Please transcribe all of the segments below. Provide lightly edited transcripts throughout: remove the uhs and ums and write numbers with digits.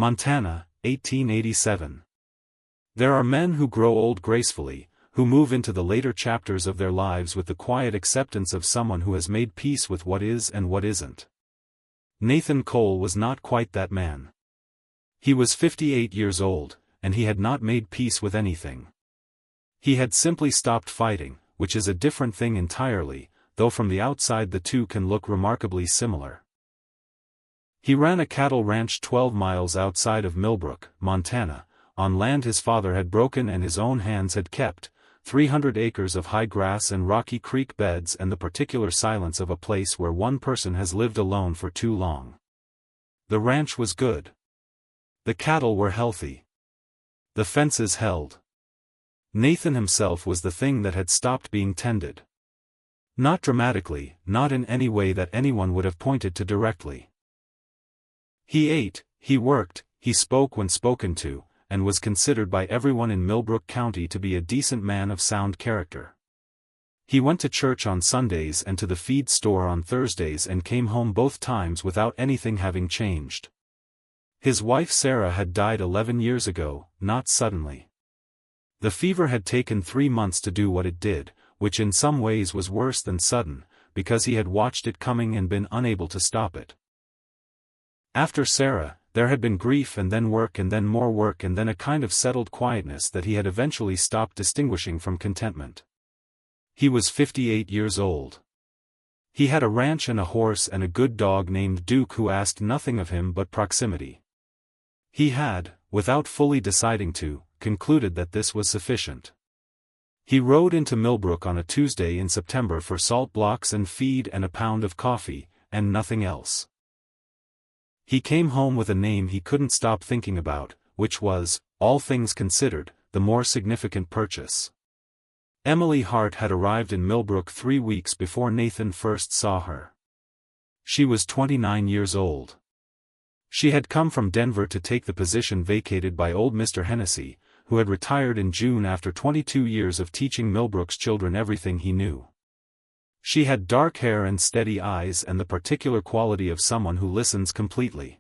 Montana, 1887. There are men who grow old gracefully, who move into the later chapters of their lives with the quiet acceptance of someone who has made peace with what is and what isn't. Nathan Cole was not quite that man. He was 58 years old, and he had not made peace with anything. He had simply stopped fighting, which is a different thing entirely, though from the outside the two can look remarkably similar. He ran a cattle ranch 12 miles outside of Millbrook, Montana, on land his father had broken and his own hands had kept, 300 acres of high grass and rocky creek beds and the particular silence of a place where one person has lived alone for too long. The ranch was good. The cattle were healthy. The fences held. Nathan himself was the thing that had stopped being tended. Not dramatically, not in any way that anyone would have pointed to directly. He ate, he worked, he spoke when spoken to, and was considered by everyone in Millbrook County to be a decent man of sound character. He went to church on Sundays and to the feed store on Thursdays and came home both times without anything having changed. His wife Sarah had died 11 years ago, not suddenly. The fever had taken 3 months to do what it did, which in some ways was worse than sudden, because he had watched it coming and been unable to stop it. After Sarah, there had been grief and then work and then more work and then a kind of settled quietness that he had eventually stopped distinguishing from contentment. He was 58 years old. He had a ranch and a horse and a good dog named Duke who asked nothing of him but proximity. He had, without fully deciding to, concluded that this was sufficient. He rode into Millbrook on a Tuesday in September for salt blocks and feed and a pound of coffee, and nothing else. He came home with a name he couldn't stop thinking about, which was, all things considered, the more significant purchase. Emily Hart had arrived in Millbrook 3 weeks before Nathan first saw her. She was 29 years old. She had come from Denver to take the position vacated by old Mr. Hennessy, who had retired in June after 22 years of teaching Millbrook's children everything he knew. She had dark hair and steady eyes and the particular quality of someone who listens completely.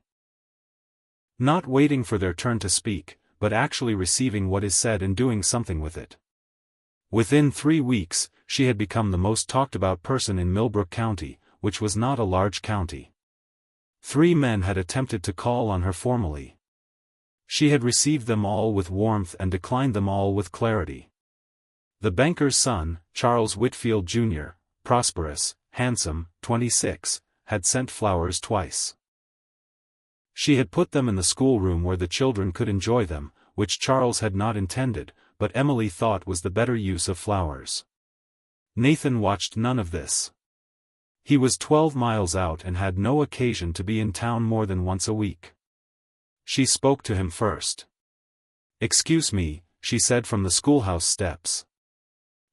Not waiting for their turn to speak, but actually receiving what is said and doing something with it. Within 3 weeks, she had become the most talked about person in Millbrook County, which was not a large county. 3 men had attempted to call on her formally. She had received them all with warmth and declined them all with clarity. The banker's son, Charles Whitfield Jr., prosperous, handsome, 26, had sent flowers twice. She had put them in the schoolroom where the children could enjoy them, which Charles had not intended, but Emily thought was the better use of flowers. Nathan watched none of this. He was 12 miles out and had no occasion to be in town more than once a week. She spoke to him first. "Excuse me," she said from the schoolhouse steps.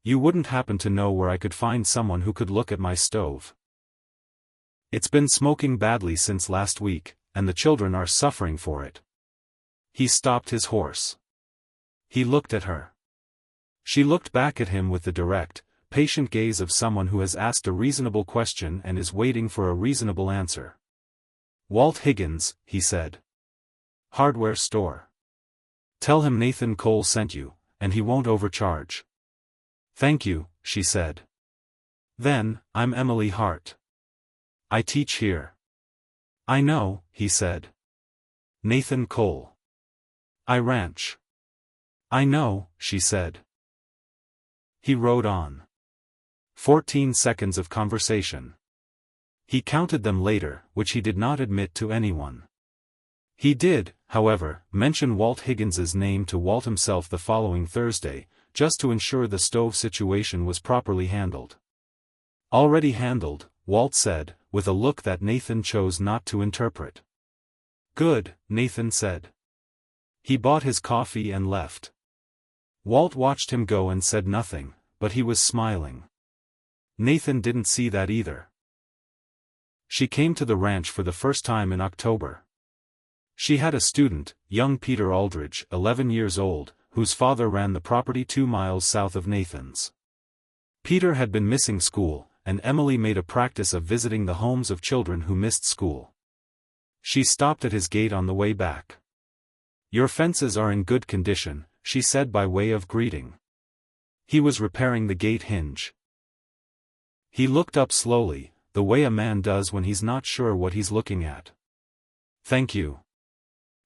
"You wouldn't happen to know where I could find someone who could look at my stove? It's been smoking badly since last week, and the children are suffering for it." He stopped his horse. He looked at her. She looked back at him with the direct, patient gaze of someone who has asked a reasonable question and is waiting for a reasonable answer. "Walt Higgins," he said. "Hardware store. Tell him Nathan Cole sent you, and he won't overcharge." "Thank you," she said. "Then, I'm Emily Hart. I teach here." "I know," he said. "Nathan Cole. I ranch." "I know," she said. He rode on. 14 seconds of conversation. He counted them later, which he did not admit to anyone. He did, however, mention Walt Higgins's name to Walt himself the following Thursday, just to ensure the stove situation was properly handled. "Already handled," Walt said, with a look that Nathan chose not to interpret. "Good," Nathan said. He bought his coffee and left. Walt watched him go and said nothing, but he was smiling. Nathan didn't see that either. She came to the ranch for the first time in October. She had a student, young Peter Aldridge, 11 years old, whose father ran the property 2 miles south of Nathan's. Peter had been missing school, and Emily made a practice of visiting the homes of children who missed school. She stopped at his gate on the way back. "Your fences are in good condition," she said by way of greeting. He was repairing the gate hinge. He looked up slowly, the way a man does when he's not sure what he's looking at. "Thank you.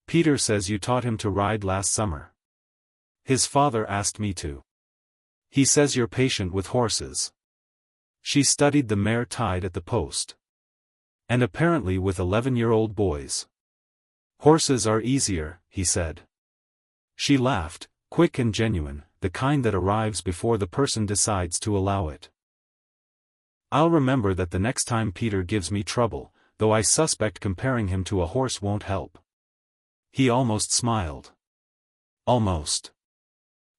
Peter says you taught him to ride last summer." "His father asked me to. He says you're patient with horses." She studied the mare tied at the post. "And apparently with 11-year-old boys. Horses are easier," he said. She laughed, quick and genuine, the kind that arrives before the person decides to allow it. "I'll remember that the next time Peter gives me trouble, though I suspect comparing him to a horse won't help." He almost smiled. Almost.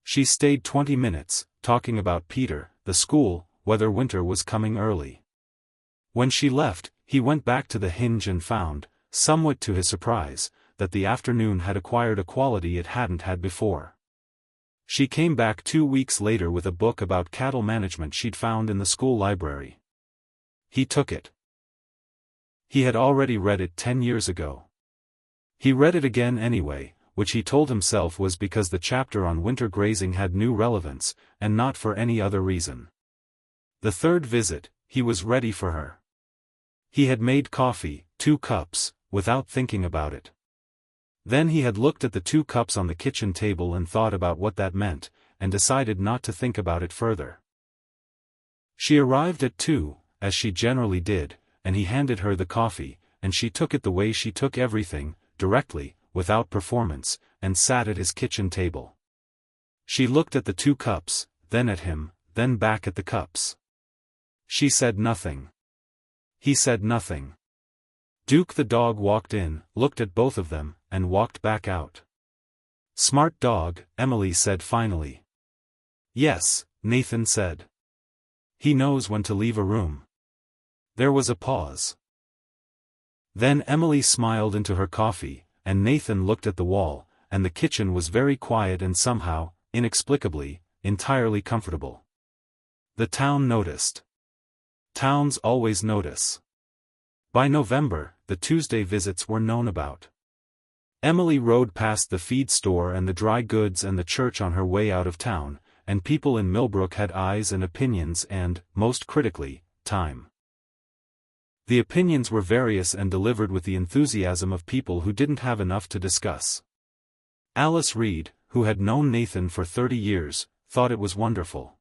She stayed 20 minutes, talking about Peter, the school, whether winter was coming early. When she left, he went back to the hinge and found, somewhat to his surprise, that the afternoon had acquired a quality it hadn't had before. She came back 2 weeks later with a book about cattle management she'd found in the school library. He took it. He had already read it 10 years ago. He read it again anyway, which he told himself was because the chapter on winter grazing had new relevance, and not for any other reason. The third visit, he was ready for her. He had made coffee, 2 cups, without thinking about it. Then he had looked at the 2 cups on the kitchen table and thought about what that meant, and decided not to think about it further. She arrived at 2, as she generally did, and he handed her the coffee, and she took it the way she took everything, directly, without performance, and sat at his kitchen table. She looked at the 2 cups, then at him, then back at the cups. She said nothing. He said nothing. Duke the dog walked in, looked at both of them, and walked back out. "Smart dog," Emily said finally. "Yes," Nathan said. "He knows when to leave a room." There was a pause. Then Emily smiled into her coffee, and Nathan looked at the wall, and the kitchen was very quiet and somehow, inexplicably, entirely comfortable. The town noticed. Towns always notice. By November, the Tuesday visits were known about. Emily rode past the feed store and the dry goods and the church on her way out of town, and people in Millbrook had eyes and opinions and, most critically, time. The opinions were various and delivered with the enthusiasm of people who didn't have enough to discuss. Alice Reed, who had known Nathan for 30 years, thought it was wonderful.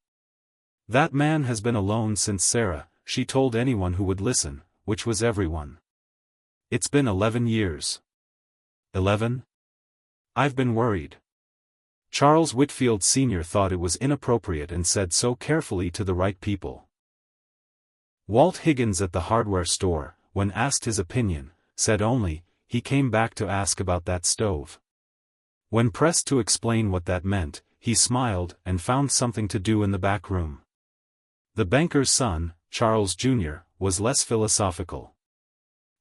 "That man has been alone since Sarah," she told anyone who would listen, which was everyone. "It's been 11 years. 11? I've been worried." Charles Whitfield Sr. thought it was inappropriate and said so carefully to the right people. Walt Higgins at the hardware store, when asked his opinion, said only, he came back to ask about that stove. When pressed to explain what that meant, he smiled and found something to do in the back room. The banker's son, Charles Jr., was less philosophical.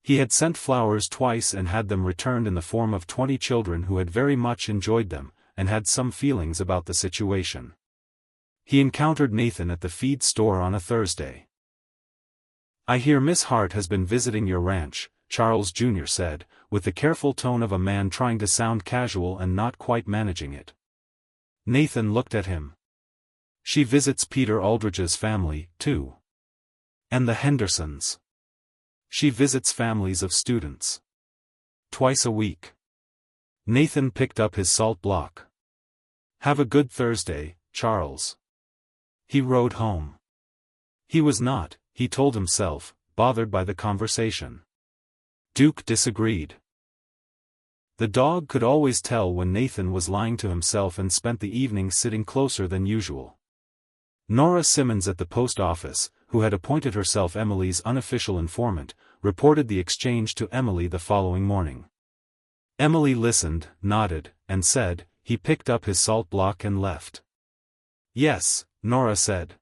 He had sent flowers twice and had them returned in the form of 20 children who had very much enjoyed them, and had some feelings about the situation. He encountered Nathan at the feed store on a Thursday. "I hear Miss Hart has been visiting your ranch," Charles Jr. said, with the careful tone of a man trying to sound casual and not quite managing it. Nathan looked at him. "She visits Peter Aldrich's family, too. And the Hendersons. She visits families of students. Twice a week." Nathan picked up his salt block. "Have a good Thursday, Charles." He rode home. He was not, he told himself, bothered by the conversation. Duke disagreed. The dog could always tell when Nathan was lying to himself and spent the evening sitting closer than usual. Nora Simmons at the post office, who had appointed herself Emily's unofficial informant, reported the exchange to Emily the following morning. Emily listened, nodded, and said, "He picked up his salt block and left." "Yes," Nora said.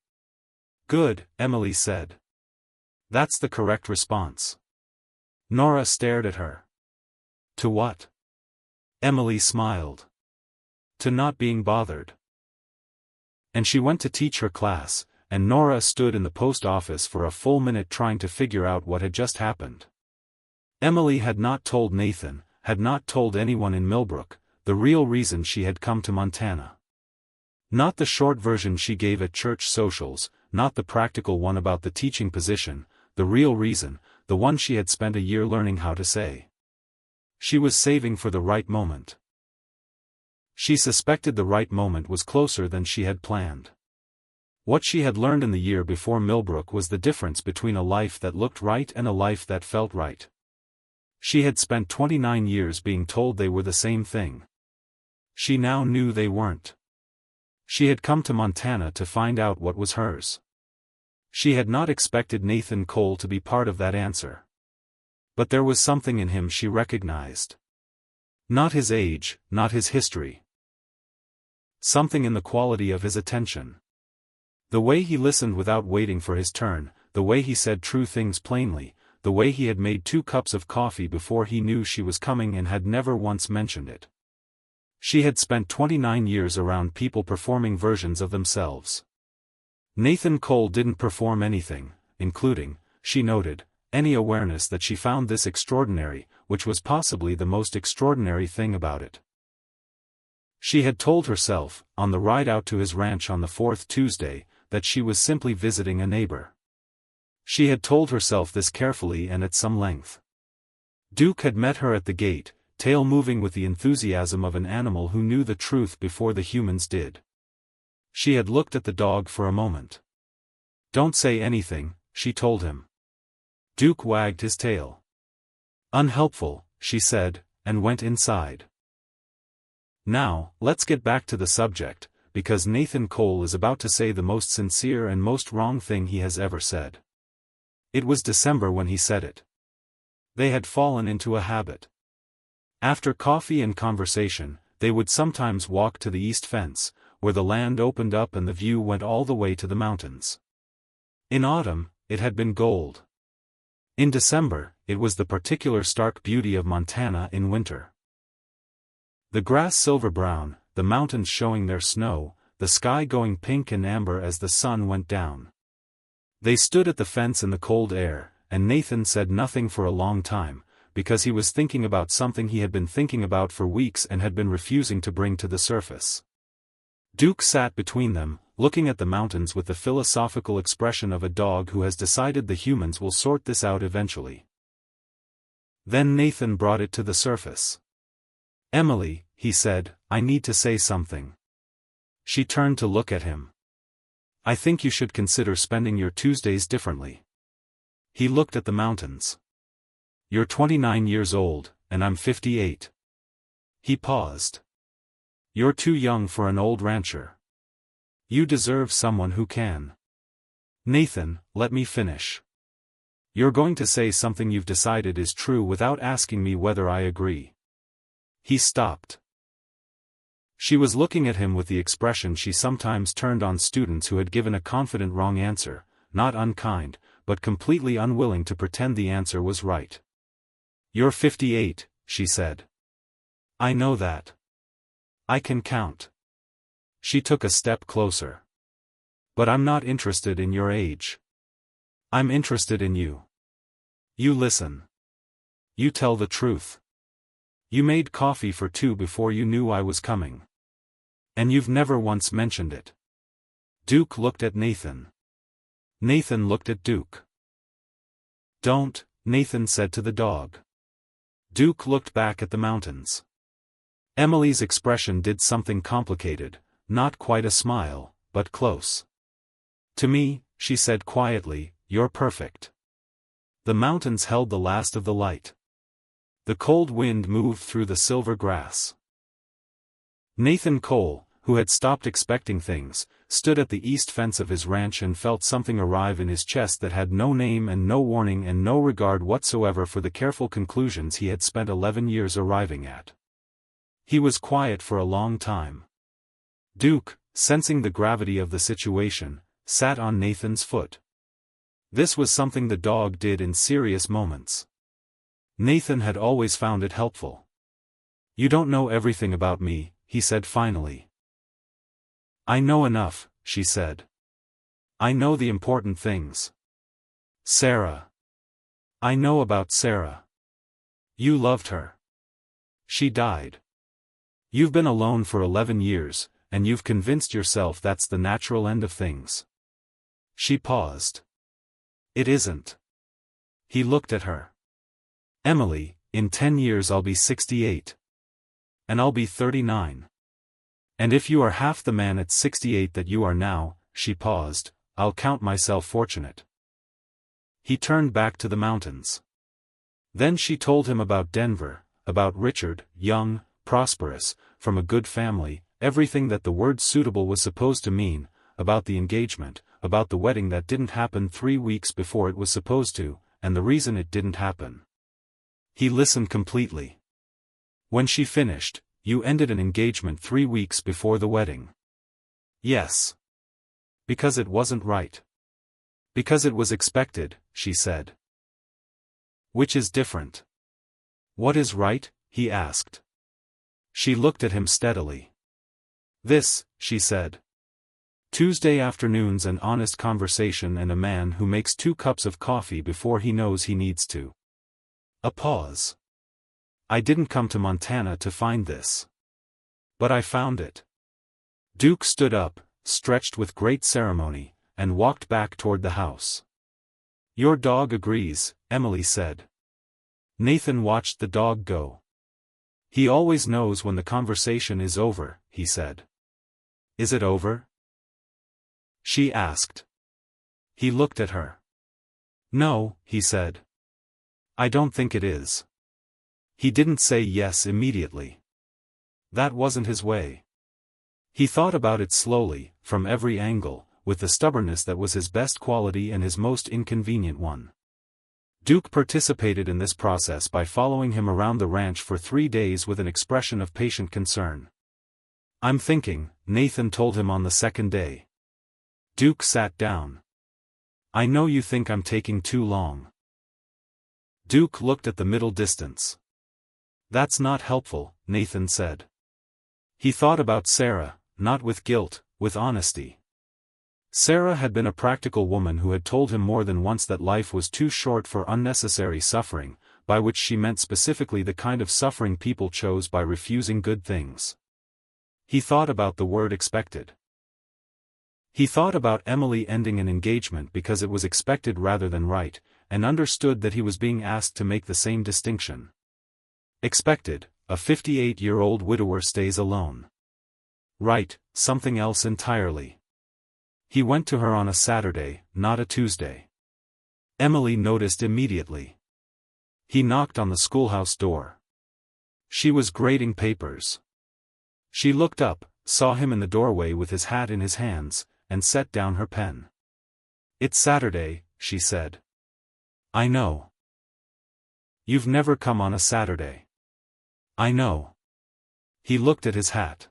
"Good," Emily said. "That's the correct response." Nora stared at her. "To what?" Emily smiled. "To not being bothered." And she went to teach her class, and Nora stood in the post office for a full minute trying to figure out what had just happened. Emily had not told Nathan, had not told anyone in Millbrook, the real reason she had come to Montana. Not the short version she gave at church socials, not the practical one about the teaching position, the real reason, the one she had spent a year learning how to say. She was saving for the right moment. She suspected the right moment was closer than she had planned. What she had learned in the year before Millbrook was the difference between a life that looked right and a life that felt right. She had spent 29 years being told they were the same thing. She now knew they weren't. She had come to Montana to find out what was hers. She had not expected Nathan Cole to be part of that answer. But there was something in him she recognized. Not his age, not his history. Something in the quality of his attention. The way he listened without waiting for his turn, the way he said true things plainly, the way he had made 2 cups of coffee before he knew she was coming and had never once mentioned it. She had spent 29 years around people performing versions of themselves. Nathan Cole didn't perform anything, including, she noted, any awareness that she found this extraordinary, which was possibly the most extraordinary thing about it. She had told herself, on the ride out to his ranch on the 4th Tuesday, that she was simply visiting a neighbor. She had told herself this carefully and at some length. Duke had met her at the gate, tail moving with the enthusiasm of an animal who knew the truth before the humans did. She had looked at the dog for a moment. "Don't say anything," she told him. Duke wagged his tail. "Unhelpful," she said, and went inside. Now, let's get back to the subject, because Nathan Cole is about to say the most sincere and most wrong thing he has ever said. It was December when he said it. They had fallen into a habit. After coffee and conversation, they would sometimes walk to the east fence, where the land opened up and the view went all the way to the mountains. In autumn, it had been gold. In December, it was the particular stark beauty of Montana in winter. The grass silver-brown, the mountains showing their snow, the sky going pink and amber as the sun went down. They stood at the fence in the cold air, and Nathan said nothing for a long time, because he was thinking about something he had been thinking about for weeks and had been refusing to bring to the surface. Duke sat between them, looking at the mountains with the philosophical expression of a dog who has decided the humans will sort this out eventually. Then Nathan brought it to the surface. "Emily," he said, "I need to say something." She turned to look at him. "I think you should consider spending your Tuesdays differently." He looked at the mountains. "You're 29 years old, and I'm 58. He paused. "You're too young for an old rancher. You deserve someone who can." "Nathan, let me finish. You're going to say something you've decided is true without asking me whether I agree." He stopped. She was looking at him with the expression she sometimes turned on students who had given a confident wrong answer, not unkind, but completely unwilling to pretend the answer was right. "You're 58, she said. "I know that. I can count." She took a step closer. "But I'm not interested in your age. I'm interested in you. You listen. You tell the truth. You made coffee for 2 before you knew I was coming. And you've never once mentioned it." Duke looked at Nathan. Nathan looked at Duke. "Don't," Nathan said to the dog. Duke looked back at the mountains. Emily's expression did something complicated, not quite a smile, but close. "To me," she said quietly, "you're perfect." The mountains held the last of the light. The cold wind moved through the silver grass. Nathan Cole, who had stopped expecting things, stood at the east fence of his ranch and felt something arrive in his chest that had no name and no warning and no regard whatsoever for the careful conclusions he had spent 11 years arriving at. He was quiet for a long time. Duke, sensing the gravity of the situation, sat on Nathan's foot. This was something the dog did in serious moments. Nathan had always found it helpful. "You don't know everything about me," he said finally. "I know enough," she said. "I know the important things. Sarah. I know about Sarah. You loved her. She died. You've been alone for 11 years, and you've convinced yourself that's the natural end of things. She paused. It isn't. He looked at her. Emily, in 10 years I'll be 68. And I'll be 39. And if you are half the man at 68 that you are now, she paused, I'll count myself fortunate. He turned back to the mountains. Then she told him about Denver, about Richard, young, prosperous, from a good family, everything that the word suitable was supposed to mean, about the engagement, about the wedding that didn't happen 3 weeks before it was supposed to, and the reason it didn't happen. He listened completely. When she finished, you ended an engagement 3 weeks before the wedding. Yes. Because it wasn't right. Because it was expected, she said. Which is different. What is right? He asked. She looked at him steadily. This, she said. Tuesday afternoons and honest conversation and a man who makes 2 cups of coffee before he knows he needs to. A pause. I didn't come to Montana to find this. But I found it. Duke stood up, stretched with great ceremony, and walked back toward the house. Your dog agrees, Emily said. Nathan watched the dog go. He always knows when the conversation is over, he said. Is it over? She asked. He looked at her. No, he said. I don't think it is. He didn't say yes immediately. That wasn't his way. He thought about it slowly, from every angle, with the stubbornness that was his best quality and his most inconvenient one. Duke participated in this process by following him around the ranch for 3 days with an expression of patient concern. I'm thinking, Nathan told him on the second day. Duke sat down. I know you think I'm taking too long. Duke looked at the middle distance. That's not helpful, Nathan said. He thought about Sarah, not with guilt, with honesty. Sarah had been a practical woman who had told him more than once that life was too short for unnecessary suffering, by which she meant specifically the kind of suffering people chose by refusing good things. He thought about the word expected. He thought about Emily ending an engagement because it was expected rather than right, and understood that he was being asked to make the same distinction. Expected, a 58-year-old widower stays alone. Right, something else entirely. He went to her on a Saturday, not a Tuesday. Emily noticed immediately. He knocked on the schoolhouse door. She was grading papers. She looked up, saw him in the doorway with his hat in his hands, and set down her pen. It's Saturday, she said. I know. You've never come on a Saturday. I know. He looked at his hat.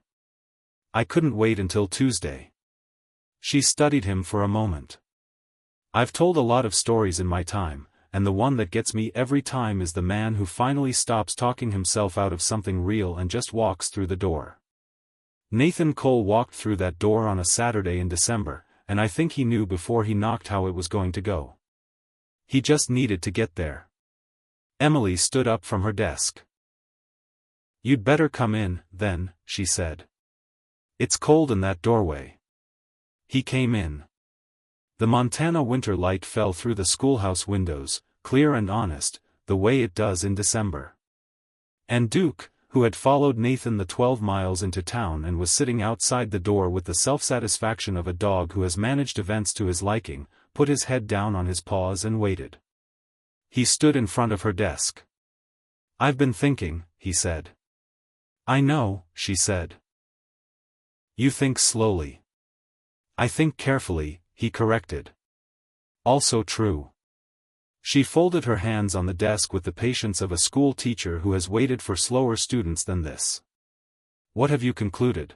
I couldn't wait until Tuesday. She studied him for a moment. I've told a lot of stories in my time, and the one that gets me every time is the man who finally stops talking himself out of something real and just walks through the door. Nathan Cole walked through that door on a Saturday in December, and I think he knew before he knocked how it was going to go. He just needed to get there. Emily stood up from her desk. You'd better come in, then, she said. It's cold in that doorway. He came in. The Montana winter light fell through the schoolhouse windows, clear and honest, the way it does in December. And Duke, who had followed Nathan the 12 miles into town and was sitting outside the door with the self-satisfaction of a dog who has managed events to his liking, put his head down on his paws and waited. He stood in front of her desk. I've been thinking, he said. I know, she said. You think slowly. I think carefully, he corrected. Also true. She folded her hands on the desk with the patience of a school teacher who has waited for slower students than this. What have you concluded?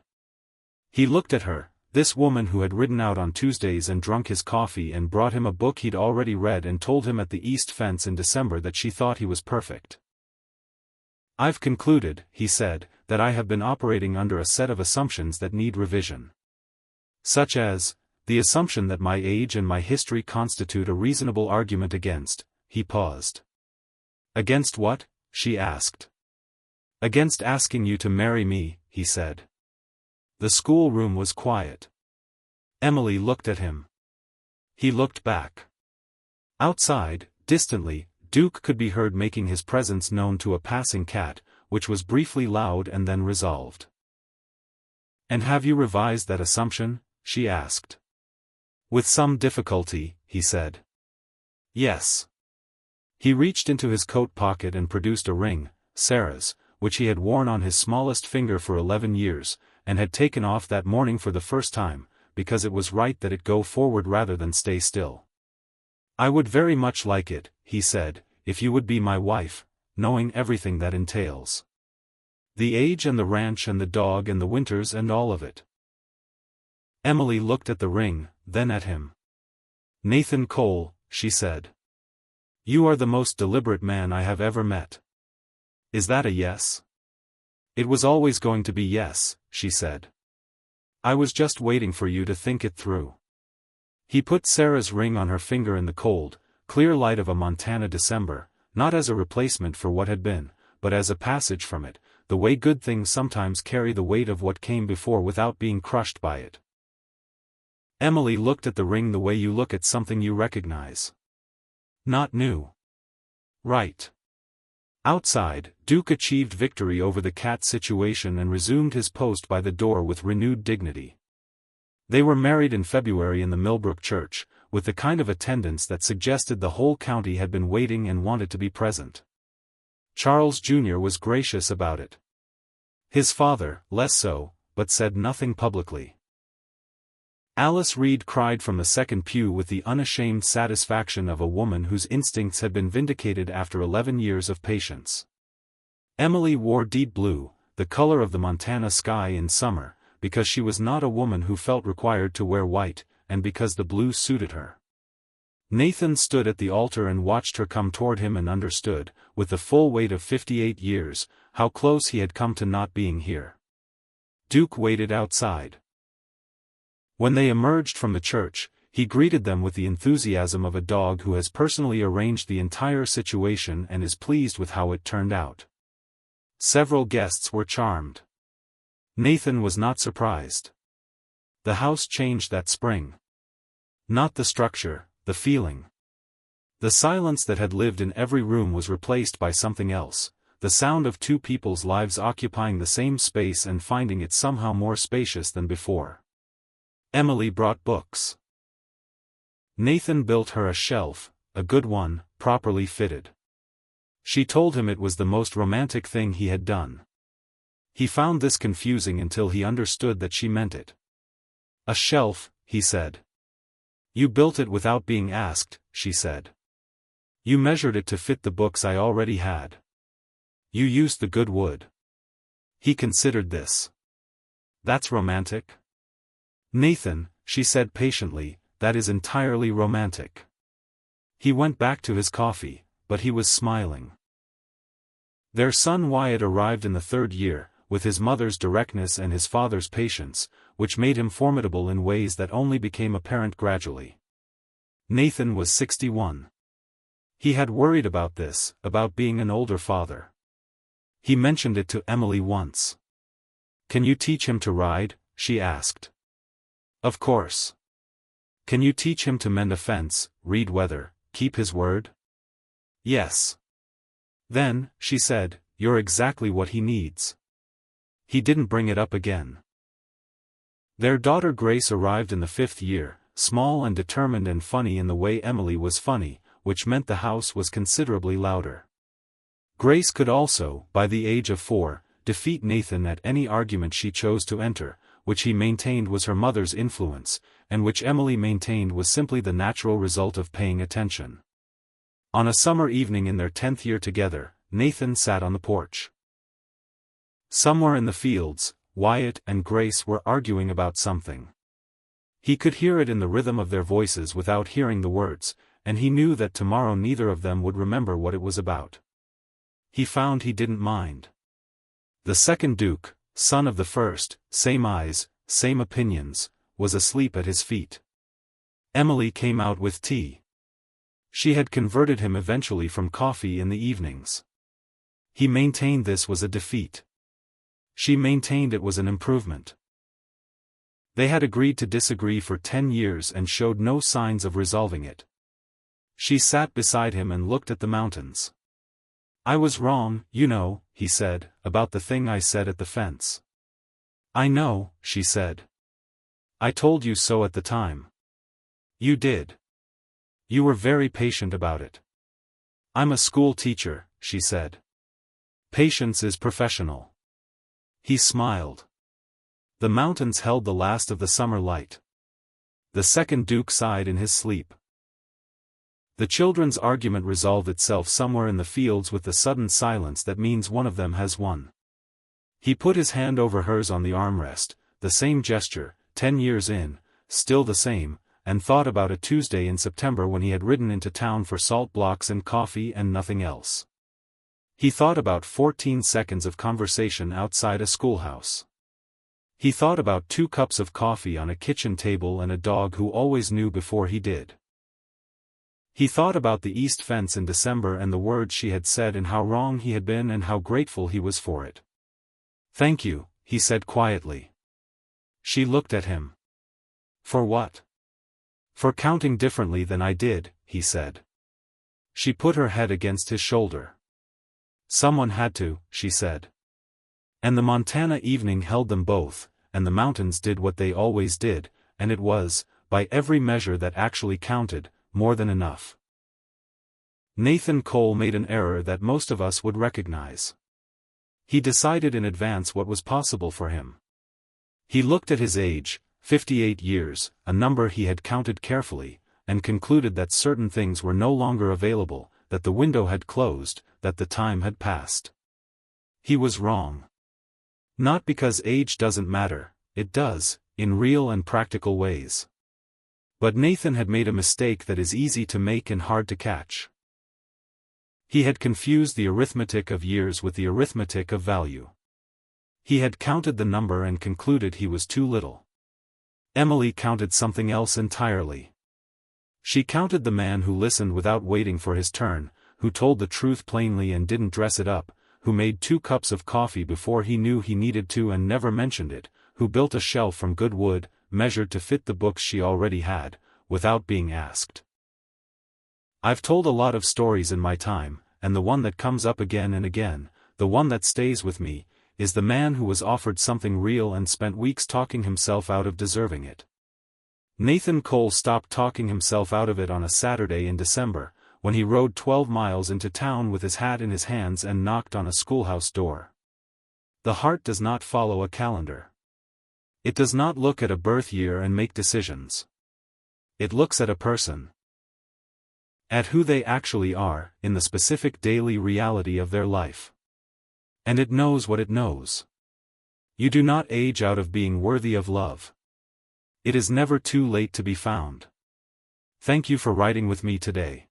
He looked at her, this woman who had ridden out on Tuesdays and drunk his coffee and brought him a book he'd already read and told him at the East Fence in December that she thought he was perfect. I've concluded, he said, that I have been operating under a set of assumptions that need revision. Such as, the assumption that my age and my history constitute a reasonable argument against, he paused. Against what? She asked. Against asking you to marry me, he said. The schoolroom was quiet. Emily looked at him. He looked back. Outside, distantly, Duke could be heard making his presence known to a passing cat, which was briefly loud and then resolved. "And have you revised that assumption?" she asked. "With some difficulty," he said. "Yes." He reached into his coat pocket and produced a ring, Sarah's, which he had worn on his smallest finger for 11 years, and had taken off that morning for the first time, because it was right that it go forward rather than stay still. "I would very much like it," he said, "if you would be my wife, knowing everything that entails. The age and the ranch and the dog and the winters and all of it." Emily looked at the ring, then at him. "Nathan Cole," she said. "You are the most deliberate man I have ever met. Is that a yes?" "It was always going to be yes," she said. "I was just waiting for you to think it through." He put Sarah's ring on her finger in the cold, clear light of a Montana December, not as a replacement for what had been, but as a passage from it, the way good things sometimes carry the weight of what came before without being crushed by it. Emily looked at the ring the way you look at something you recognize. Not new. Right. Outside, Duke achieved victory over the cat situation and resumed his post by the door with renewed dignity. They were married in February in the Millbrook church, with the kind of attendance that suggested the whole county had been waiting and wanted to be present. Charles Jr. was gracious about it. His father, less so, but said nothing publicly. Alice Reed cried from the second pew with the unashamed satisfaction of a woman whose instincts had been vindicated after 11 years of patience. Emily wore deep blue, the color of the Montana sky in summer, because she was not a woman who felt required to wear white, and because the blue suited her. Nathan stood at the altar and watched her come toward him and understood, with the full weight of 58 years, how close he had come to not being here. Duke waited outside. When they emerged from the church, he greeted them with the enthusiasm of a dog who has personally arranged the entire situation and is pleased with how it turned out. Several guests were charmed. Nathan was not surprised. The house changed that spring. Not the structure, the feeling. The silence that had lived in every room was replaced by something else, the sound of two people's lives occupying the same space and finding it somehow more spacious than before. Emily brought books. Nathan built her a shelf, a good one, properly fitted. She told him it was the most romantic thing he had done. He found this confusing until he understood that she meant it. "A shelf," he said. "You built it without being asked," she said. "You measured it to fit the books I already had. You used the good wood." He considered this. "That's romantic?" "Nathan," she said patiently, "that is entirely romantic." He went back to his coffee, but he was smiling. Their son Wyatt arrived in the 3rd year, with his mother's directness and his father's patience, which made him formidable in ways that only became apparent gradually. Nathan was 61. He had worried about this, about being an older father. He mentioned it to Emily once. "Can you teach him to ride?" she asked. "Of course." "Can you teach him to mend a fence, read weather, keep his word?" "Yes." "Then," she said, "you're exactly what he needs." He didn't bring it up again. Their daughter Grace arrived in the 5th year, small and determined and funny in the way Emily was funny, which meant the house was considerably louder. Grace could also, by the age of 4, defeat Nathan at any argument she chose to enter, which he maintained was her mother's influence, and which Emily maintained was simply the natural result of paying attention. On a summer evening in their 10th year together, Nathan sat on the porch. Somewhere in the fields, Wyatt and Grace were arguing about something. He could hear it in the rhythm of their voices without hearing the words, and he knew that tomorrow neither of them would remember what it was about. He found he didn't mind. The second Duke, son of the first, same eyes, same opinions, was asleep at his feet. Emily came out with tea. She had converted him eventually from coffee in the evenings. He maintained this was a defeat. She maintained it was an improvement. They had agreed to disagree for 10 years and showed no signs of resolving it. She sat beside him and looked at the mountains. "I was wrong, you know," he said, "about the thing I said at the fence." "I know," she said. "I told you so at the time." "You did. You were very patient about it." "I'm a school teacher," she said. "Patience is professional." He smiled. The mountains held the last of the summer light. The second Duke sighed in his sleep. The children's argument resolved itself somewhere in the fields with the sudden silence that means one of them has won. He put his hand over hers on the armrest, the same gesture, 10 years in, still the same, and thought about a Tuesday in September when he had ridden into town for salt blocks and coffee and nothing else. He thought about 14 seconds of conversation outside a schoolhouse. He thought about 2 cups of coffee on a kitchen table and a dog who always knew before he did. He thought about the east fence in December and the words she had said and how wrong he had been and how grateful he was for it. "Thank you," he said quietly. She looked at him. "For what?" "For counting differently than I did," he said. She put her head against his shoulder. "Someone had to," she said. And the Montana evening held them both, and the mountains did what they always did, and it was, by every measure that actually counted, more than enough. Nathan Cole made an error that most of us would recognize. He decided in advance what was possible for him. He looked at his age, 58 years, a number he had counted carefully, and concluded that certain things were no longer available, that the window had closed, that the time had passed. He was wrong. Not because age doesn't matter, it does, in real and practical ways. But Nathan had made a mistake that is easy to make and hard to catch. He had confused the arithmetic of years with the arithmetic of value. He had counted the number and concluded he was too little. Emily counted something else entirely. She counted the man who listened without waiting for his turn, who told the truth plainly and didn't dress it up, who made 2 cups of coffee before he knew he needed to and never mentioned it, who built a shelf from good wood, measured to fit the books she already had, without being asked. I've told a lot of stories in my time, and the one that comes up again and again, the one that stays with me, is the man who was offered something real and spent weeks talking himself out of deserving it. Nathan Cole stopped talking himself out of it on a Saturday in December, when he rode 12 miles into town with his hat in his hands and knocked on a schoolhouse door. The heart does not follow a calendar. It does not look at a birth year and make decisions. It looks at a person. At who they actually are, in the specific daily reality of their life. And it knows what it knows. You do not age out of being worthy of love. It is never too late to be found. Thank you for writing with me today.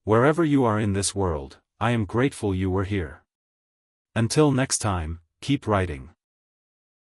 Wherever you are in this world, I am grateful you were here. Until next time, keep writing.